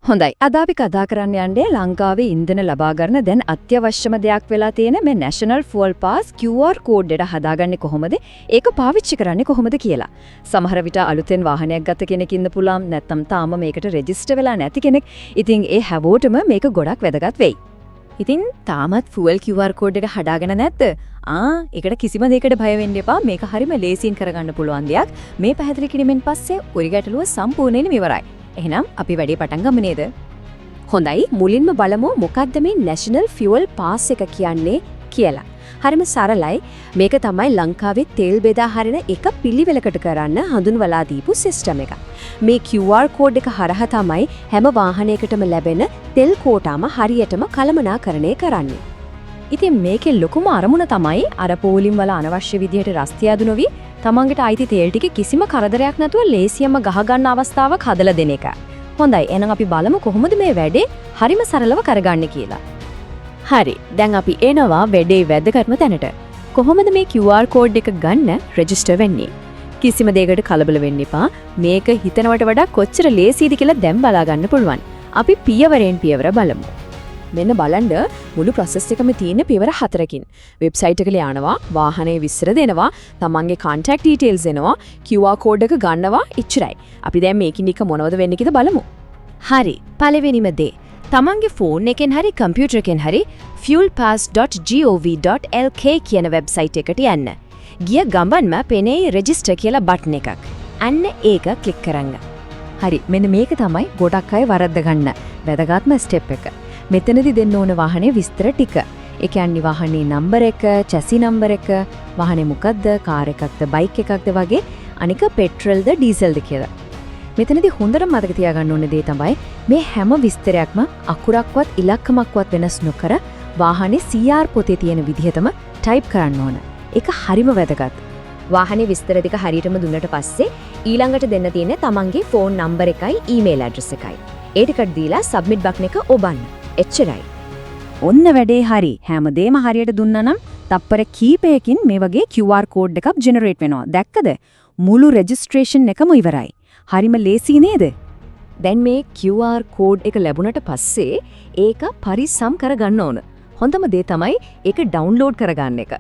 හොඳයි. අද අපි කතා කරන්න යන්නේ ලංකාවේ ඉන්ධන ලබා ගන්න දැන් අත්‍යවශ්‍යම දෙයක් වෙලා තියෙන මේ National Fuel Pass QR code එක හදාගන්නේ කොහොමද? ඒක පාවිච්චි කරන්නේ කොහොමද කියලා. සමහර විට අලුතෙන් වාහනයක් ගත්ත කෙනෙක් ඉන්න පුළුවන් නැත්නම් තාම මේකට රෙජිස්ටර් වෙලා නැති කෙනෙක්. ඉතින් ඒ හැමෝටම මේක ගොඩක් වැදගත් වෙයි. ඉතින් තාමත් fuel QR code එක හදාගෙන නැද්ද? ඒකට කිසිම දෙයකට බය වෙන්න එපා. මේක හරියම ලේසියෙන් කරගන්න පුළුවන් දෙයක්. මේ පැහැදිලි කිරීමෙන් පස්සේ උරි ගැටලුව සම්පූර්ණයෙන්ම ඉවරයි. එහෙනම් අපි වැඩේ පටන් ගමු නේද? හොඳයි, මුලින්ම බලමු මොකක්ද මේ National Fuel Pass එක කියන්නේ කියලා. හරිම සරලයි. මේක තමයි ලංකාවේ තෙල් බෙදා හරින එක පිළිවෙලකට කරන්න හඳුන්වලා දීපු සිස්ටම් එක. මේ QR code එක හරහා තමයි හැම වාහනයකටම ලැබෙන තෙල් කෝටාම හරියටම කළමනාකරණය කරන්නේ. ඉතින් මේකේ ලොකුම අරමුණ තමයි අර පෝලිම් වල අනවශ්‍ය විදිහට රස්තියාදු නොවි තමන්ගට අයිති තෙල් ටික කිසිම කරදරයක් නැතුව ලේසියෙන්ම ගහ ගන්න අවස්ථාවක් හදලා දෙන එක. හොඳයි, එහෙනම් අපි බලමු කොහොමද මේ වැඩේ හරිම සරලව කරගන්නේ කියලා. හරි, දැන් අපි එනවා වැඩේ වැදගත්ම තැනට. කොහොමද මේ QR code එක ගන්න රෙජිස්ටර් වෙන්නේ? කිසිම දෙයකට කලබල වෙන්න එපා. මේක හිතනවට වඩා කොච්චර ලේසියිද කියලා දැන් බලා ගන්න පුළුවන්. අපි පියවරෙන් පියවර බලමු. මෙන්න බලන්න මුළු process එකම තියෙන පියවර 4කින්. වෙබ්සයිට් එකට යනවා, වාහනේ විස්තර දෙනවා, තමන්ගේ contact details එනවා, QR code එක ගන්නවා, ඉච්චරයි. අපි දැන් මේකින් එක මොනවද වෙන්නේ කියලා බලමු. හරි, පළවෙනිම දේ. තමන්ගේ ෆෝන් එකෙන් හරි කම්පියුටර් එකෙන් හරි fuelpass.gov.lk කියන වෙබ්සයිට් එකට යන්න. ගිය ගමන්ම පෙනේ register කියලා බටන් එකක්. අන්න ඒක ක්ලික් කරන්න. හරි, මෙන්න මේක තමයි ගොඩක් අය වරද්ද ගන්න වැදගත්ම ස්ටෙප් එක. මෙතනදි දෙන්න ඕන වාහනේ විස්තර ටික. ඒ කියන්නේ වාහනේ නම්බර එක, චැසි නම්බර එක, වාහනේ මොකද්ද, කාර් එකක්ද, බයික් එකක්ද වගේ, අනික පෙට්‍රල්ද, ඩීසල්ද කියලා. මෙතනදි හොඳට මතක තියාගන්න ඕනේ දේ තමයි මේ හැම විස්තරයක්ම අකුරක්වත් ඉලක්කමක්වත් වෙනස් නොකර වාහනේ CR පොතේ තියෙන විදිහටම ටයිප් කරන්න ඕන. ඒක හරිම වැදගත්. වාහනේ විස්තර ටික හරියටම දුන්නට පස්සේ ඊළඟට දෙන්න තියෙන්නේ තමන්ගේ ෆෝන් නම්බර එකයි ඊමේල් ඇඩ්‍රස් එකයි. ඒ ටිකට දීලා සබ්මිට් බටන් එක ඔබන්න. එච්චරයි. ඔන්න වැඩේ හරි. හැමදේම හරියට දුන්නා නම් තප්පර කීපයකින් මේ වගේ QR code එකක් ජෙනරේට් වෙනවා. දැක්කද? මුළු රෙජිස්ට්‍රේෂන් එකම ඉවරයි. හරිම ලේසි නේද? දැන් මේ QR code එක ලැබුණට පස්සේ ඒක පරිස්සම් කරගන්න ඕන. හොඳම දේ තමයි ඒක ඩවුන්ලෝඩ් කරගන්න එක.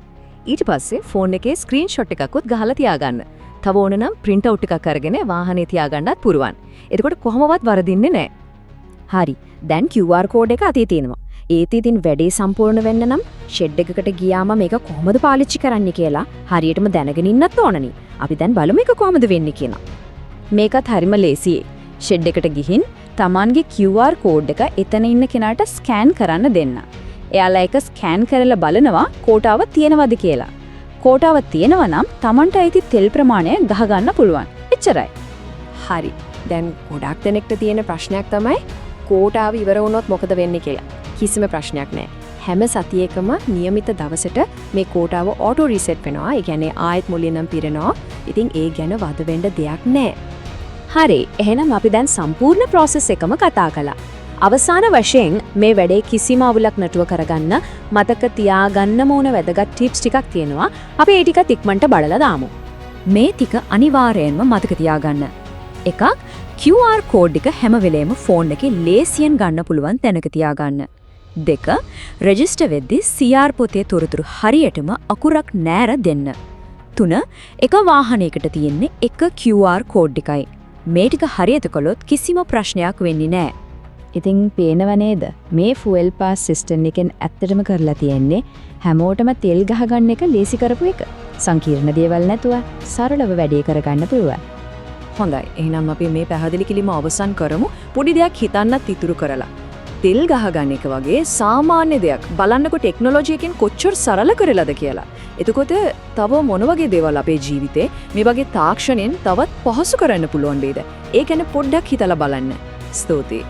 ඊට පස්සේ ෆෝන් එකේ ස්ක්‍රීන්ෂොට් එකකුත් ගහලා තියාගන්න. තව ඕන නම් print out එකක් අරගෙන වාහනේ තියාගන්නත් පුරුවන්. එතකොට කොහොමවත් වරදින්නේ නැහැ. හරි. දැන් QR code එක අතේ තියෙනවා. ඒත් ඉතින් වැඩේ සම්පූර්ණ වෙන්න නම් ෂෙඩ් එකකට ගියාම මේක කොහොමද පාවිච්චි කරන්න කියලා හරියටම දැනගෙන ඉන්නත් ඕනනේ. අපි දැන් බලමු මේක කොහොමද වෙන්නේ කියලා. මේකත් හරිම ලේසියි. ෂෙඩ් එකට ගිහින් Tamanගේ QR code එක එතන ඉන්න කෙනාට ස්කෑන් කරන්න දෙන්න. එයාලා ඒක ස්කෑන් කරලා බලනවා කෝටාව තියෙනවද කියලා. කෝටාව තියෙනවා නම් Tamanට ඇති තෙල් ප්‍රමාණය ගහ ගන්න පුළුවන්. එච්චරයි. හරි. දැන් ගොඩක් දෙනෙක්ට තියෙන ප්‍රශ්නයක් තමයි කෝටාව ඉවර වුණොත් මොකද වෙන්නේ කියලා. කිසිම ප්‍රශ්නයක් නැහැ. හැම සතියකම નિયમિત දවසට මේ කෝටාව ඔටෝ රීසෙට් වෙනවා. ඒ කියන්නේ ආයෙත් මුලින්ම පිරෙනවා. ඉතින් ඒ ගැන වද වෙන්න දෙයක් නැහැ. හරි. එහෙනම් අපි දැන් සම්පූර්ණ process එකම කතා කළා. අවසාන වශයෙන් මේ වැඩේ කිසිම අවුලක් නැතුව කරගන්න මතක තියාගන්න ඕන වැදගත් ටිප්ස් ටිකක් තියෙනවා. අපි ඒ ටිකත් ඉක්මනට බලලා දාමු. මේ ටික අනිවාර්යයෙන්ම මතක තියාගන්න. එකක්, QR code එක හැම වෙලේම ෆෝන් එකේ ලේසියෙන් ගන්න පුළුවන් තැනක තියාගන්න. දෙක, රෙජිස්ටර් වෙද්දී CR පොතේ තොරතුරු හරියටම අකුරක් නෑර දෙන්න. තුන, එක වාහනයකට තියෙන්නේ එක QR code එකයි. මේ ටික හරියට කළොත් කිසිම ප්‍රශ්නයක් වෙන්නේ නෑ. ඉතින් පේනව නේද? මේ fuel pass system එකෙන් ඇත්තටම කරලා තියෙන්නේ හැමෝටම තෙල් ගහගන්න එක ලේසි කරපු එක. සංකීර්ණ දේවල් නැතුව සරලව වැඩේ කරගන්න පුළුවන්. හොඳයි. එහෙනම් අපි මේ පැහැදිලි කිරීම අවසන් කරමු. පොඩි දෙයක් හිතන්නත් ඉතුරු කරලා. තෙල් ගහගන්න එක වගේ සාමාන්‍ය දෙයක් බලන්නකො ටෙක්නොලොජි එකෙන් කොච්චර සරල කරලාද කියලා. එතකොට තව මොන වගේ දේවල් අපේ ජීවිතේ මේ වගේ තාක්ෂණයෙන් තවත් පහසු කරන්න පුළුවන් වේද? ඒ ගැන පොඩ්ඩක් හිතලා බලන්න. ස්තුතියි.